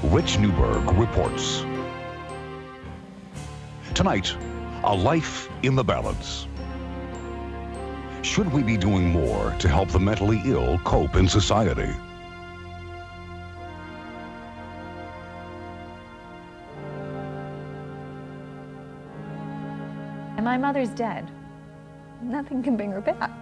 Rich Newberg reports. Tonight, a life in the balance. Should we be doing more to help the mentally ill cope in society? And my mother's dead. Nothing can bring her back.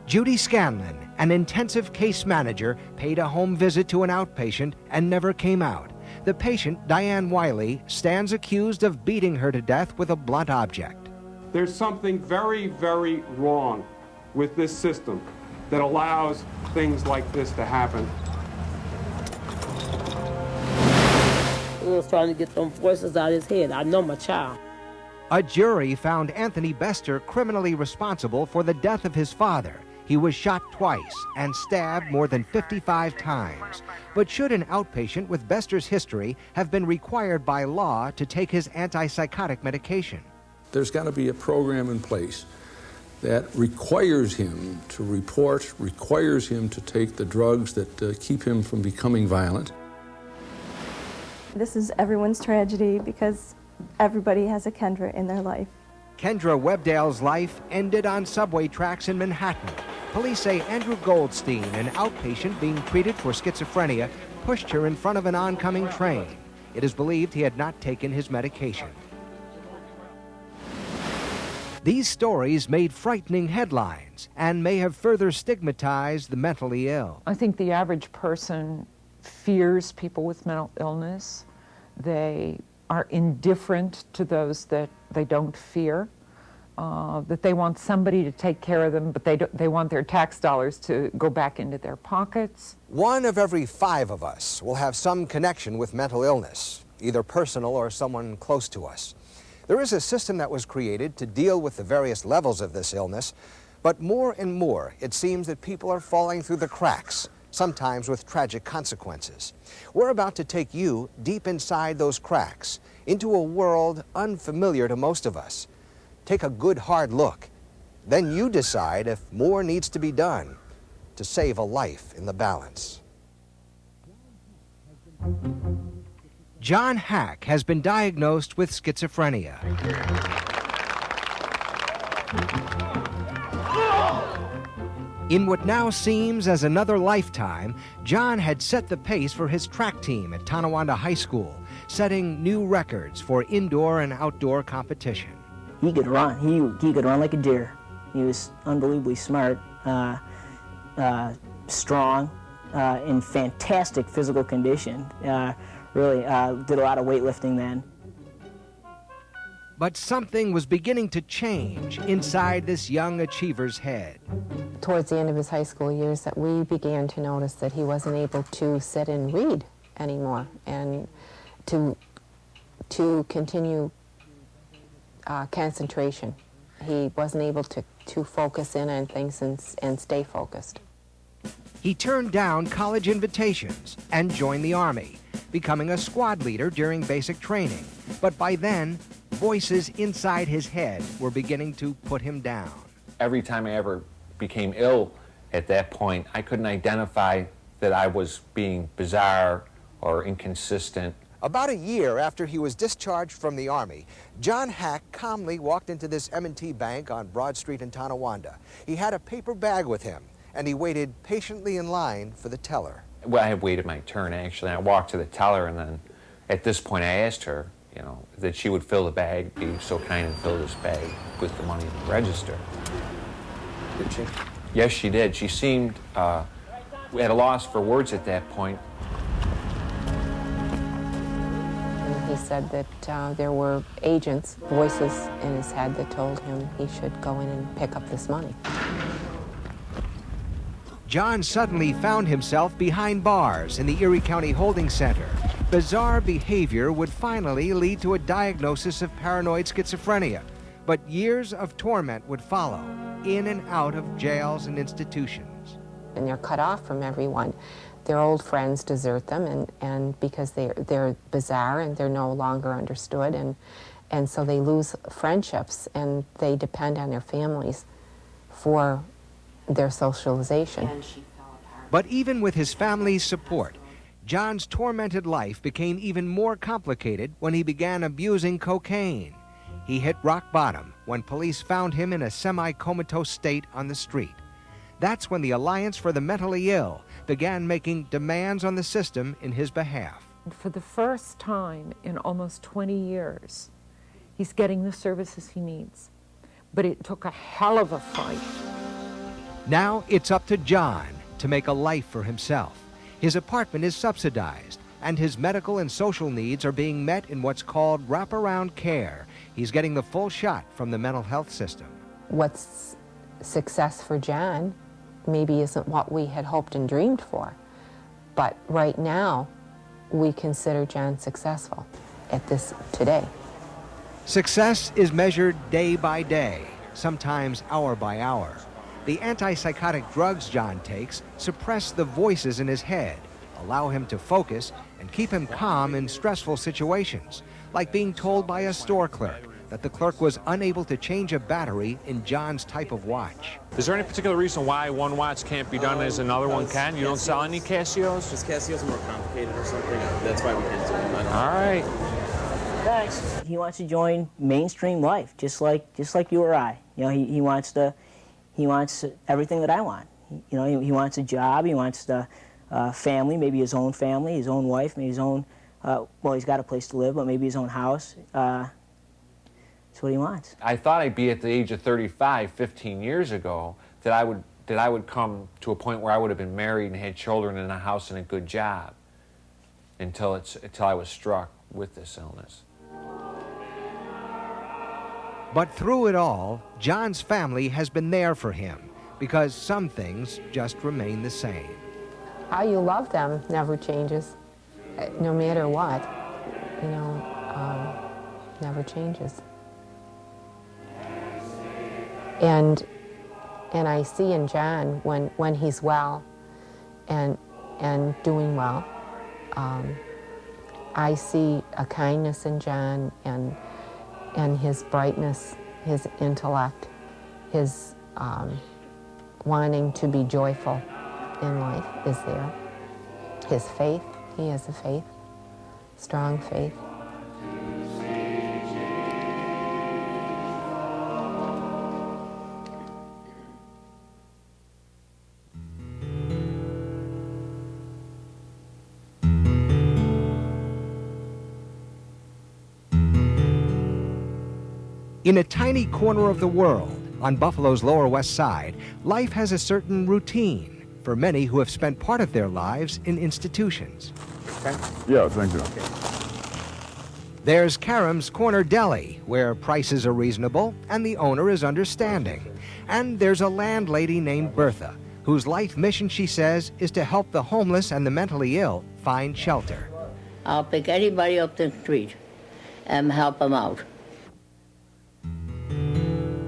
Judy Scanlon, an intensive case manager, paid a home visit to an outpatient and never came out. The patient, Diane Wiley, stands accused of beating her to death with a blunt object. There's something very, very wrong with this system that allows things like this to happen. He was trying to get them voices out of his head. I know my child. A jury found Anthony Bester criminally responsible for the death of his father. He was shot twice and stabbed more than 55 times. But should an outpatient with Bester's history have been required by law to take his antipsychotic medication? There's got to be a program in place that requires him to report, requires him to take the drugs that keep him from becoming violent. This is everyone's tragedy because everybody has a Kendra in their life. Kendra Webdale's life ended on subway tracks in Manhattan. Police say Andrew Goldstein, an outpatient being treated for schizophrenia, pushed her in front of an oncoming train. It is believed he had not taken his medication. These stories made frightening headlines and may have further stigmatized the mentally ill. I think the average person fears people with mental illness. They are indifferent to those that they don't fear, that they want somebody to take care of them, but they want their tax dollars to go back into their pockets. 1 of every 5 of us will have some connection with mental illness, either personal or someone close to us. There is a system that was created to deal with the various levels of this illness, but more and more it seems that people are falling through the cracks, sometimes with tragic consequences. We're about to take you deep inside those cracks, into a world unfamiliar to most of us. Take a good hard look. Then you decide if more needs to be done to save a life in the balance. John Hack has been diagnosed with schizophrenia. In what now seems as another lifetime, John had set the pace for his track team at Tonawanda High School, setting new records for indoor and outdoor competition. He could run. He could run like a deer. He was unbelievably smart, strong, in fantastic physical condition. Really did a lot of weightlifting then. But something was beginning to change inside this young achiever's head. Towards the end of his high school years, that we began to notice that he wasn't able to sit and read anymore, and to continue concentration. He wasn't able to focus in on things and stay focused. He turned down college invitations and joined the Army, becoming a squad leader during basic training. But by then, voices inside his head were beginning to put him down. Every time I ever became ill at that point, I couldn't identify that I was being bizarre or inconsistent. About a year after he was discharged from the Army, John Hack calmly walked into this M&T bank on Broad Street in Tonawanda. He had a paper bag with him, and he waited patiently in line for the teller. Well, I had waited my turn, actually. I walked to the teller, and then at this point I asked her, that she would fill the bag, be so kind and fill this bag with the money in the register. Did she? Yes, she did. She seemed at a loss for words at that point. And he said that there were agents, voices in his head that told him he should go in and pick up this money. John suddenly found himself behind bars in the Erie County Holding Center. Bizarre behavior would finally lead to a diagnosis of paranoid schizophrenia, but years of torment would follow, in and out of jails and institutions. And they're cut off from everyone. Their old friends desert them, and because they're bizarre and they're no longer understood, and so they lose friendships, and they depend on their families for their socialization. But even with his family's support, John's tormented life became even more complicated when he began abusing cocaine. He hit rock bottom when police found him in a semi-comatose state on the street. That's when the Alliance for the Mentally Ill began making demands on the system in his behalf. For the first time in almost 20 years, he's getting the services he needs. But it took a hell of a fight. Now it's up to John to make a life for himself. His apartment is subsidized, and his medical and social needs are being met in what's called wraparound care. He's getting the full shot from the mental health system. What's success for John maybe isn't what we had hoped and dreamed for, but right now we consider John successful at this today. Success is measured day by day, sometimes hour by hour. The antipsychotic drugs John takes suppress the voices in his head, allow him to focus, and keep him calm in stressful situations, like being told by a store clerk that the clerk was unable to change a battery in John's type of watch. Is there any particular reason why one watch can't be done as another one can? You don't sell any Casios? Just Casios are more complicated or something. That's why we can't do them. All right. Thanks. He wants to join mainstream life, just like you or I. You know, he wants everything that I want. You know, he wants a job. He wants the family, maybe his own family, his own wife, maybe his own. Well, he's got a place to live, but maybe his own house. That's what he wants. I thought I'd be at the age of 35, 15 years ago, that I would come to a point where I would have been married and had children and a house and a good job, until I was struck with this illness. But through it all, John's family has been there for him, because some things just remain the same. How you love them never changes, no matter what, you know, never changes. And I see in John, when he's well and doing well, I see a kindness in John, and his brightness, his intellect, his wanting to be joyful in life is there. His faith, he has a faith, strong faith. In a tiny corner of the world, on Buffalo's Lower West Side, life has a certain routine for many who have spent part of their lives in institutions. Okay. Yeah, thank you. Okay. There's Karam's Corner Deli, where prices are reasonable and the owner is understanding. And there's a landlady named Bertha, whose life mission, she says, is to help the homeless and the mentally ill find shelter. I'll pick anybody up the street and help them out.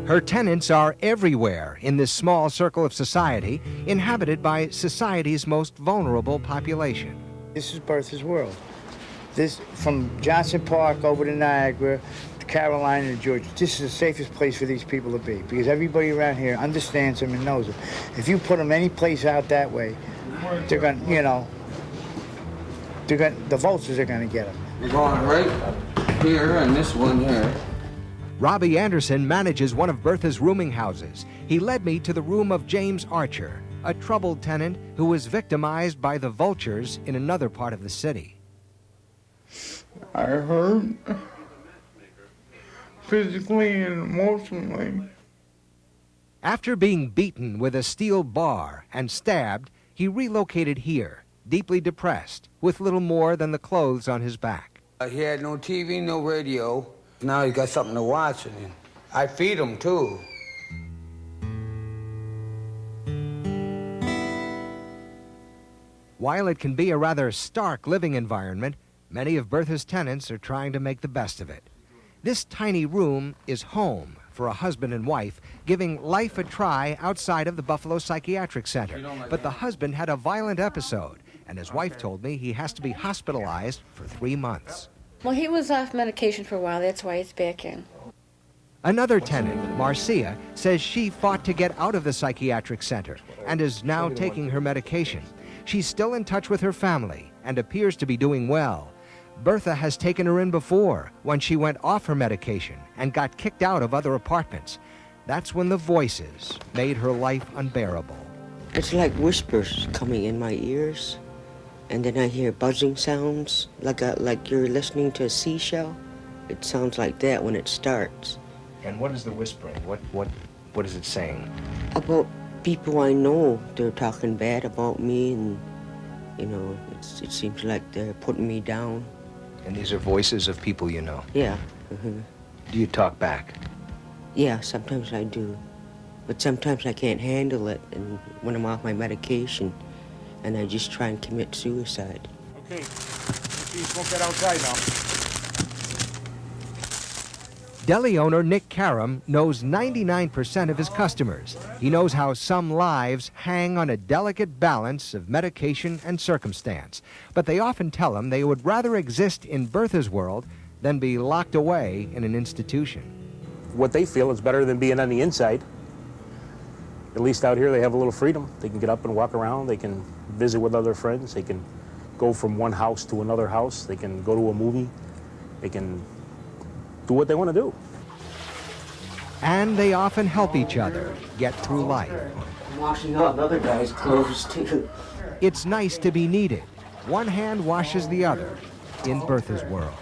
Her tenants are everywhere in this small circle of society, inhabited by society's most vulnerable population. This is Bertha's world. This, from Johnson Park over to Niagara, to Carolina to Georgia, this is the safest place for these people to be, because everybody around here understands them and knows them. If you put them any place out that way, they're going to, you know, the vultures are going to get them. We're going right here and this one here. Robbie Anderson manages one of Bertha's rooming houses. He led me to the room of James Archer, a troubled tenant who was victimized by the vultures in another part of the city. I hurt physically and emotionally. After being beaten with a steel bar and stabbed, he relocated here, deeply depressed, with little more than the clothes on his back. He had no TV, no radio. Now he got something to watch, and I feed him too. While it can be a rather stark living environment, many of Bertha's tenants are trying to make the best of it. This tiny room is home for a husband and wife, giving life a try outside of the Buffalo Psychiatric Center. But the husband had a violent episode, and his wife told me he has to be hospitalized for 3 months. Well, he was off medication for a while. That's why he's back in. Another tenant, Marcia, says she fought to get out of the psychiatric center and is now taking her medication. She's still in touch with her family and appears to be doing well. Bertha has taken her in before when she went off her medication and got kicked out of other apartments. That's when the voices made her life unbearable. It's like whispers coming in my ears, and then I hear buzzing sounds, like you're listening to a seashell. It sounds like that when it starts. And what is the whispering? What is it saying? About people I know. They're talking bad about me, and, you know, it seems like they're putting me down. And these are voices of people you know? Yeah. Do you talk back? Yeah, sometimes I do. But sometimes I can't handle it, and when I'm off my medication, and I just try and commit suicide. Okay, please won't get outside now. Deli owner Nick Karam knows 99% of his customers. He knows how some lives hang on a delicate balance of medication and circumstance. But they often tell him they would rather exist in Bertha's world than be locked away in an institution. What they feel is better than being on the inside. At least out here they have a little freedom. They can get up and walk around. They can visit with other friends. They can go from one house to another house. They can go to a movie. They can do what they want to do. And they often help each other get through life. I'm washing out another guy's clothes, too. It's nice to be needed. One hand washes the other in Bertha's world.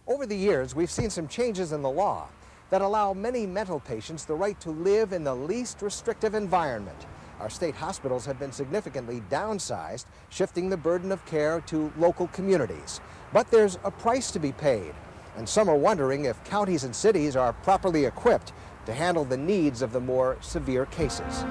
Over the years, we've seen some changes in the law that allow many mental patients the right to live in the least restrictive environment. Our state hospitals have been significantly downsized, shifting the burden of care to local communities. But there's a price to be paid, and some are wondering if counties and cities are properly equipped to handle the needs of the more severe cases.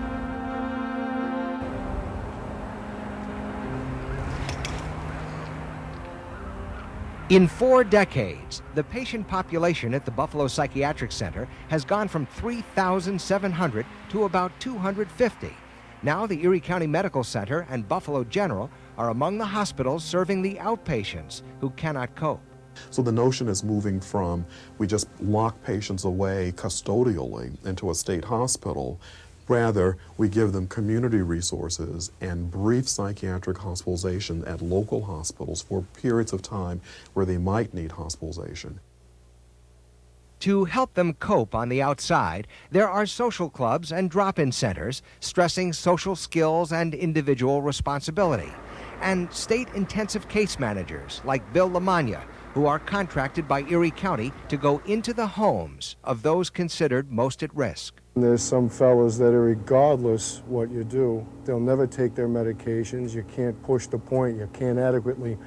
In 4 decades, the patient population at the Buffalo Psychiatric Center has gone from 3,700 to about 250. Now the Erie County Medical Center and Buffalo General are among the hospitals serving the outpatients who cannot cope. So the notion is moving from we just lock patients away custodially into a state hospital. Rather, we give them community resources and brief psychiatric hospitalization at local hospitals for periods of time where they might need hospitalization. To help them cope on the outside, there are social clubs and drop-in centers stressing social skills and individual responsibility, and state intensive case managers like Bill Lamagna, who are contracted by Erie County to go into the homes of those considered most at risk. There's some fellows that are, regardless what you do, they'll never take their medications. You can't push the point. You can't adequately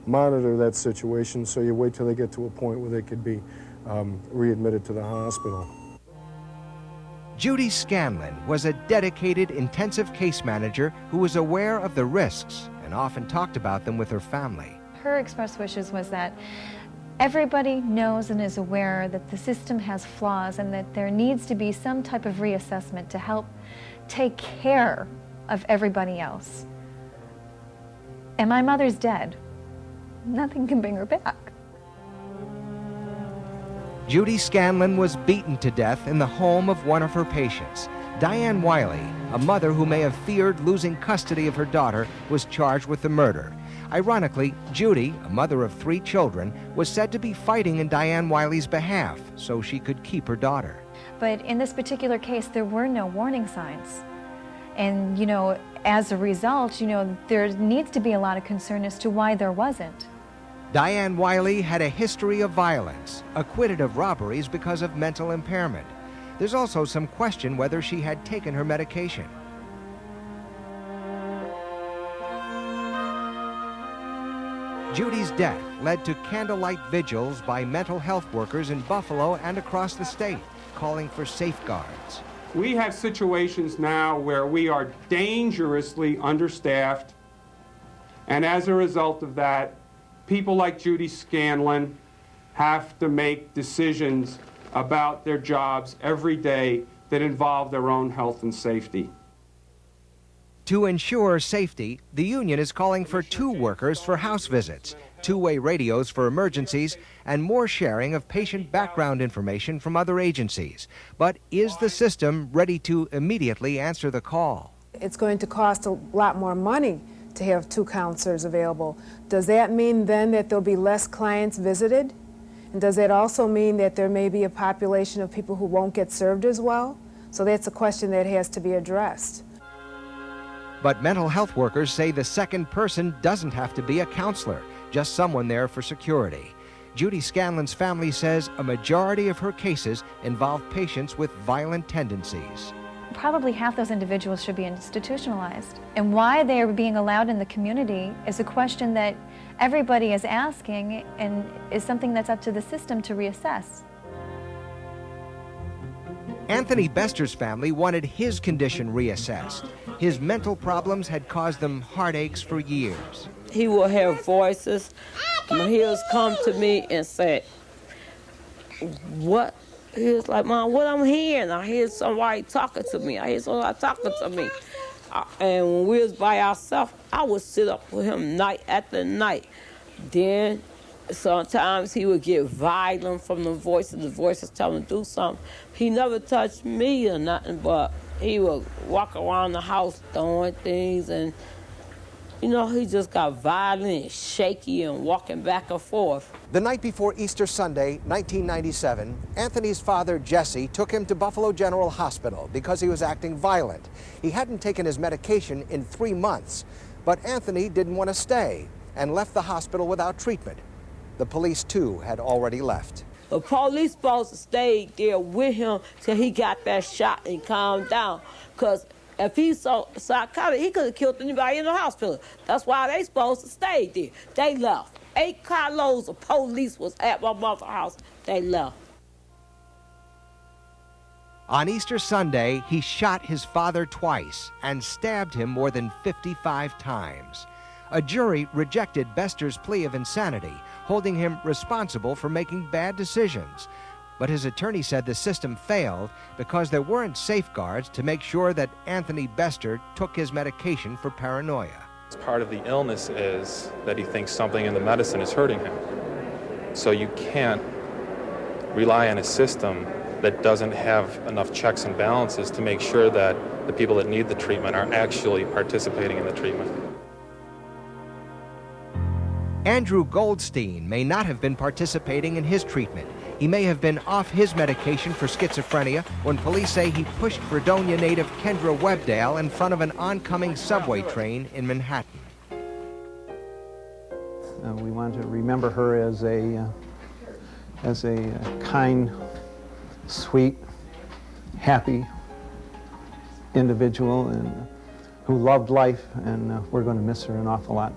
monitor that situation, so you wait till they get to a point where they could be readmitted to the hospital. Judy Scanlon was a dedicated intensive case manager who was aware of the risks and often talked about them with her family. Her express wishes was that everybody knows and is aware that the system has flaws and that there needs to be some type of reassessment to help take care of everybody else. And my mother's dead. Nothing can bring her back. Judy Scanlon was beaten to death in the home of one of her patients. Diane Wiley, a mother who may have feared losing custody of her daughter, was charged with the murder. Ironically, Judy, a mother of 3 children, was said to be fighting in Diane Wiley's behalf so she could keep her daughter. But in this particular case, there were no warning signs. And, you know, as a result, you know, there needs to be a lot of concern as to why there wasn't. Diane Wiley had a history of violence, acquitted of robberies because of mental impairment. There's also some question whether she had taken her medication. Judy's death led to candlelight vigils by mental health workers in Buffalo and across the state, calling for safeguards. We have situations now where we are dangerously understaffed, and as a result of that, people like Judy Scanlon have to make decisions about their jobs every day that involve their own health and safety. To ensure safety, the union is calling for 2 workers for house visits. two-way radios for emergencies, and more sharing of patient background information from other agencies. But is the system ready to immediately answer the call? It's going to cost a lot more money to have 2 counselors available. Does that mean then that there'll be less clients visited? And does that also mean that there may be a population of people who won't get served as well? So that's a question that has to be addressed. But mental health workers say the second person doesn't have to be a counselor, just someone there for security. Judy Scanlon's family says a majority of her cases involve patients with violent tendencies. Probably half those individuals should be institutionalized. And why they are being allowed in the community is a question that everybody is asking and is something that's up to the system to reassess. Anthony Bester's family wanted his condition reassessed. His mental problems had caused them heartaches for years. He will have voices. He'll come to me and say, what? He was like, Mom, what I'm hearing? I hear somebody talking to me. I hear somebody talking to me. And when we was by ourselves, I would sit up with him night after night. Then sometimes he would get violent from the voices telling him to do something. He never touched me or nothing, but he would walk around the house throwing things, and you know, he just got violent and shaky and walking back and forth. The night before Easter Sunday, 1997, Anthony's father, Jesse, took him to Buffalo General Hospital because he was acting violent. He hadn't taken his medication in 3 months, but Anthony didn't want to stay and left the hospital without treatment. The police, too, had already left. The police supposed to stay there with him till he got that shot and calmed down, because if he's so psychotic, he could have killed anybody in the hospital. That's why they supposed to stay there. They left. 8 carloads of police was at my mother's house. They left. On Easter Sunday, he shot his father twice and stabbed him more than 55 times. A jury rejected Bester's plea of insanity, holding him responsible for making bad decisions. But his attorney said the system failed because there weren't safeguards to make sure that Anthony Bester took his medication for paranoia. Part of the illness is that he thinks something in the medicine is hurting him. So you can't rely on a system that doesn't have enough checks and balances to make sure that the people that need the treatment are actually participating in the treatment. Andrew Goldstein may not have been participating in his treatment. He may have been off his medication for schizophrenia when police say he pushed Fredonia native Kendra Webdale in front of an oncoming subway train in Manhattan. We want to remember her as a kind, sweet, happy individual and who loved life, and we're going to miss her an awful lot.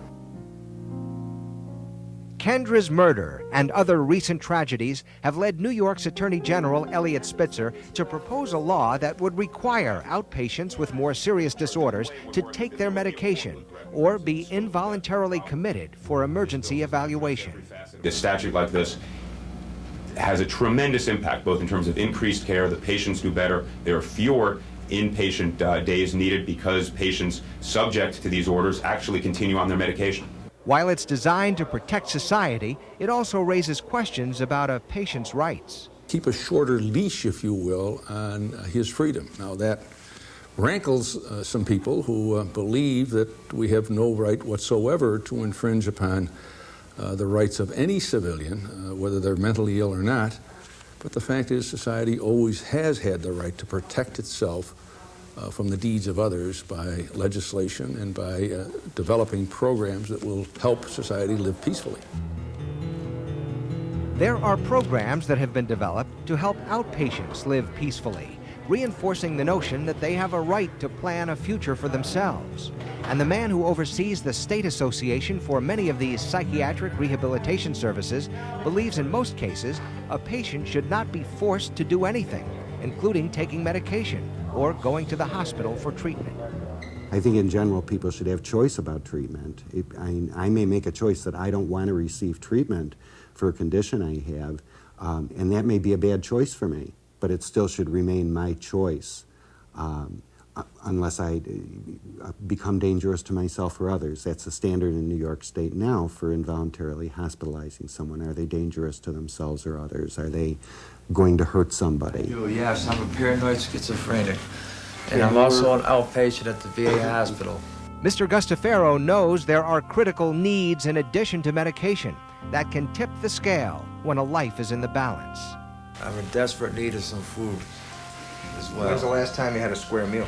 Kendra's murder and other recent tragedies have led New York's Attorney General Eliot Spitzer to propose a law that would require outpatients with more serious disorders to take their medication or be involuntarily committed for emergency evaluation. A statute like this has a tremendous impact, both in terms of increased care, the patients do better, there are fewer inpatient days needed because patients subject to these orders actually continue on their medication. While it's designed to protect society, it also raises questions about a patient's rights. Keep a shorter leash, if you will, on his freedom. Now that rankles some people who believe that we have no right whatsoever to infringe upon the rights of any civilian, whether they're mentally ill or not. But the fact is, society always has had the right to protect itself from the deeds of others by legislation and by developing programs that will help society live peacefully. There are programs that have been developed to help outpatients live peacefully, reinforcing the notion that they have a right to plan a future for themselves. And the man who oversees the State Association for many of these psychiatric rehabilitation services believes in most cases a patient should not be forced to do anything, including taking medication or going to the hospital for treatment. I think in general people should have choice about treatment. I may make a choice that I don't want to receive treatment for a condition I have, and that may be a bad choice for me, but it still should remain my choice. unless I become dangerous to myself or others. That's the standard in New York State now for involuntarily hospitalizing someone. Are they dangerous to themselves or others? Are they going to hurt somebody? Yes, I'm a paranoid schizophrenic, and I'm also an outpatient at the VA hospital. Mr. Gustafaro knows there are critical needs in addition to medication that can tip the scale when a life is in the balance. I'm in desperate need of some food as well. When's the last time you had a square meal?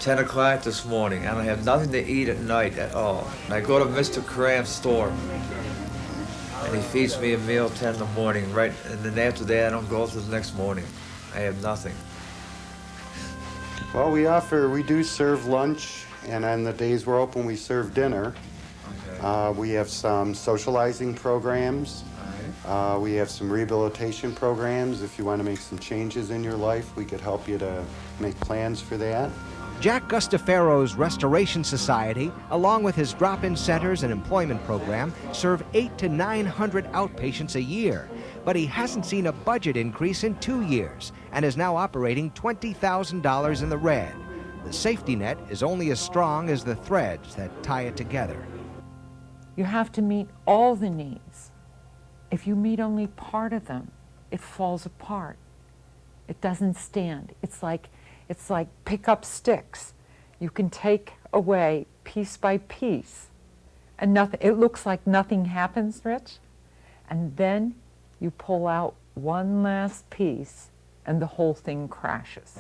10 o'clock this morning. I don't have nothing to eat at night at all. And I go to Mr. Cram's store, and he feeds me a meal 10 in the morning, right? And then after that, I don't go till the next morning. I have nothing. Well, we do serve lunch, and on the days we're open, we serve dinner. Okay. We have some socializing programs. We have some rehabilitation programs. If you want to make some changes in your life, we could help you to make plans for that. Jack Gustafaro's Restoration Society, along with his drop-in centers and employment program, serve 800 to 900 outpatients a year. But he hasn't seen a budget increase in 2 years and is now operating $20,000 in the red. The safety net is only as strong as the threads that tie it together. You have to meet all the needs. If you meet only part of them, it falls apart. It doesn't stand. It's like pick up sticks. You can take away piece by piece, and nothing. It looks like nothing happens, Rich, and then you pull out one last piece, and the whole thing crashes.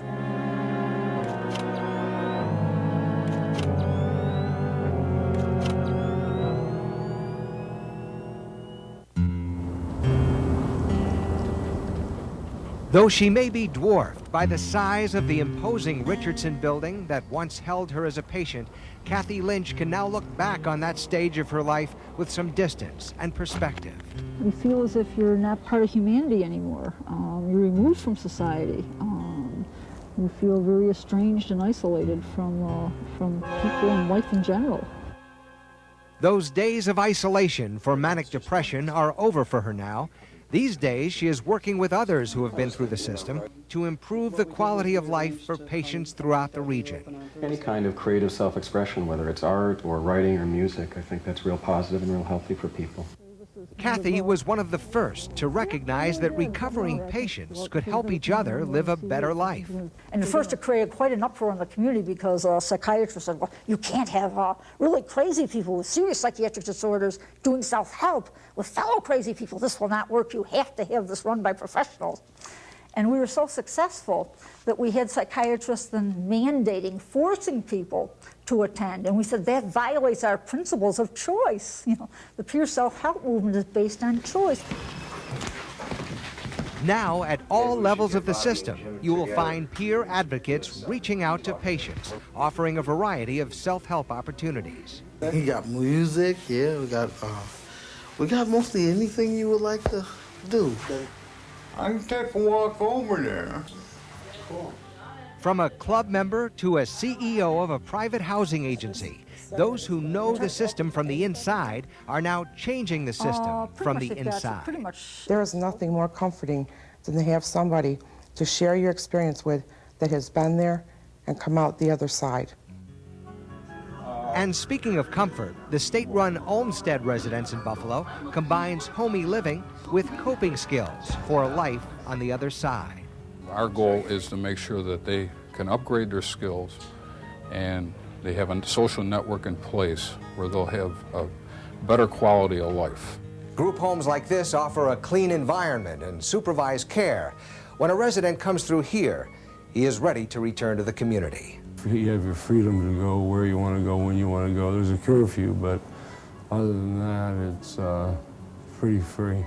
Though she may be dwarfed by the size of the imposing Richardson building that once held her as a patient, Kathy Lynch can now look back on that stage of her life with some distance and perspective. You feel as if you're not part of humanity anymore. You're removed from society. You feel very estranged and isolated from people and life in general. Those days of isolation for manic depression are over for her now. These days, she is working with others who have been through the system to improve the quality of life for patients throughout the region. Any kind of creative self-expression, whether it's art or writing or music, I think that's real positive and real healthy for people. Kathy was one of the first to recognize that recovering patients could help each other live a better life. And at first it created quite an uproar in the community because psychiatrists said, well, you can't have really crazy people with serious psychiatric disorders doing self-help with fellow crazy people. This will not work. You have to have this run by professionals. And we were so successful that we had psychiatrists then mandating, forcing people to attend. And we said that violates our principles of choice. You know, the pure self-help movement is based on choice. Now, at all levels of the system, you will find peer advocates reaching out to patients, offering a variety of self-help opportunities. We got music, yeah, we got mostly anything you would like to do. I can take a walk over there. Cool. From a club member to a CEO of a private housing agency, those who know the system from the inside are now changing the system from the inside. There is nothing more comforting than to have somebody to share your experience with that has been there and come out the other side. And speaking of comfort, the state-run Olmsted residence in Buffalo combines homey living with coping skills for a life on the other side. Our goal is to make sure that they can upgrade their skills and they have a social network in place where they'll have a better quality of life. Group homes like this offer a clean environment and supervised care. When a resident comes through here, he is ready to return to the community. You have your freedom to go where you want to go, when you want to go. There's a curfew, but other than that, it's pretty free.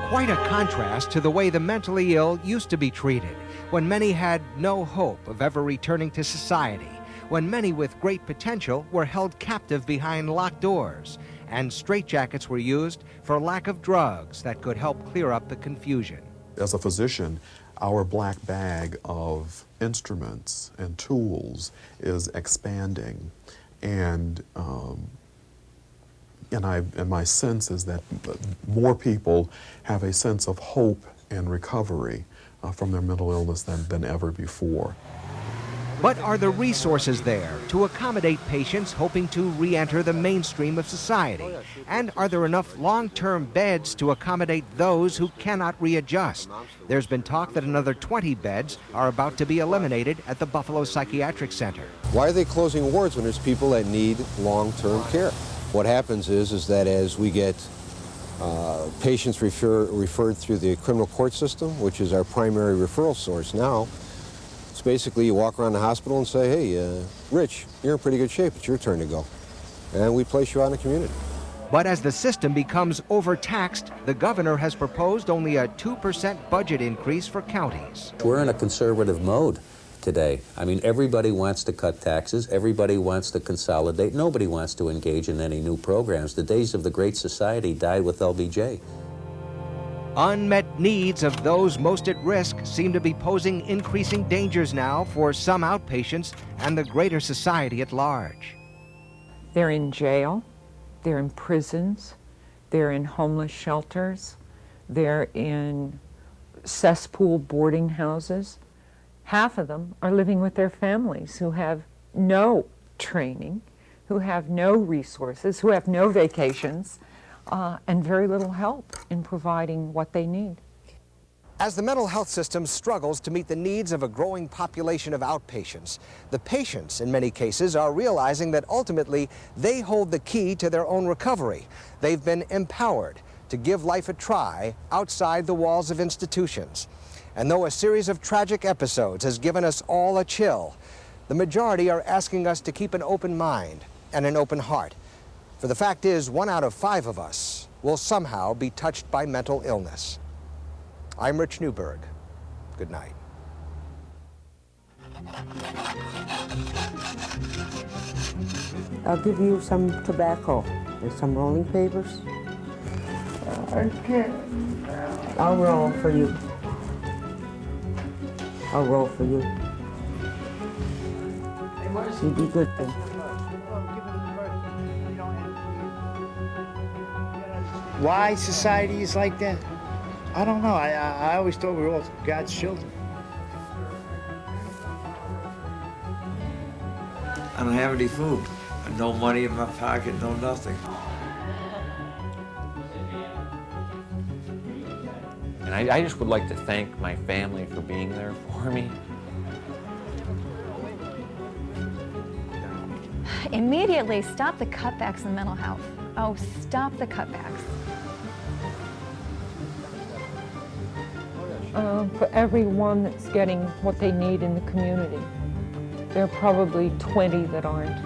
Quite a contrast to the way the mentally ill used to be treated, when many had no hope of ever returning to society, when many with great potential were held captive behind locked doors, and straitjackets were used for lack of drugs that could help clear up the confusion. As a physician, our black bag of instruments and tools is expanding, and and my sense is that more people have a sense of hope and recovery from their mental illness than ever before. But are the resources there to accommodate patients hoping to re-enter the mainstream of society? And are there enough long-term beds to accommodate those who cannot readjust? There's been talk that another 20 beds are about to be eliminated at the Buffalo Psychiatric Center. Why are they closing wards when there's people that need long-term care? What happens is that as we get patients referred through the criminal court system, which is our primary referral source now, it's basically you walk around the hospital and say, hey, Rich, you're in pretty good shape. It's your turn to go. And we place you out in the community. But as the system becomes overtaxed, the governor has proposed only a 2% budget increase for counties. We're in a conservative mode today. I mean, everybody wants to cut taxes. Everybody wants to consolidate. Nobody wants to engage in any new programs. The days of the Great Society died with LBJ. Unmet needs of those most at risk seem to be posing increasing dangers now for some outpatients and the greater society at large. They're in jail, they're in prisons, they're in homeless shelters, they're in cesspool boarding houses. Half of them are living with their families who have no training, who have no resources, who have no vacations, and very little help in providing what they need. As the mental health system struggles to meet the needs of a growing population of outpatients, the patients, in many cases, are realizing that ultimately they hold the key to their own recovery. They've been empowered to give life a try outside the walls of institutions. And though a series of tragic episodes has given us all a chill, the majority are asking us to keep an open mind and an open heart. For the fact is, 1 out of 5 of us will somehow be touched by mental illness. I'm Rich Newberg. Good night. I'll give you some tobacco and some rolling papers. Okay. I'll roll for you. I'll roll for you. You be good then. Why society is like that? I don't know. I always thought we were all God's children. I don't have any food. No money in my pocket, no nothing. And I just would like to thank my family for being there for me. Immediately stop the cutbacks in mental health. Oh, stop the cutbacks. For everyone that's getting what they need in the community, there are probably 20 that aren't.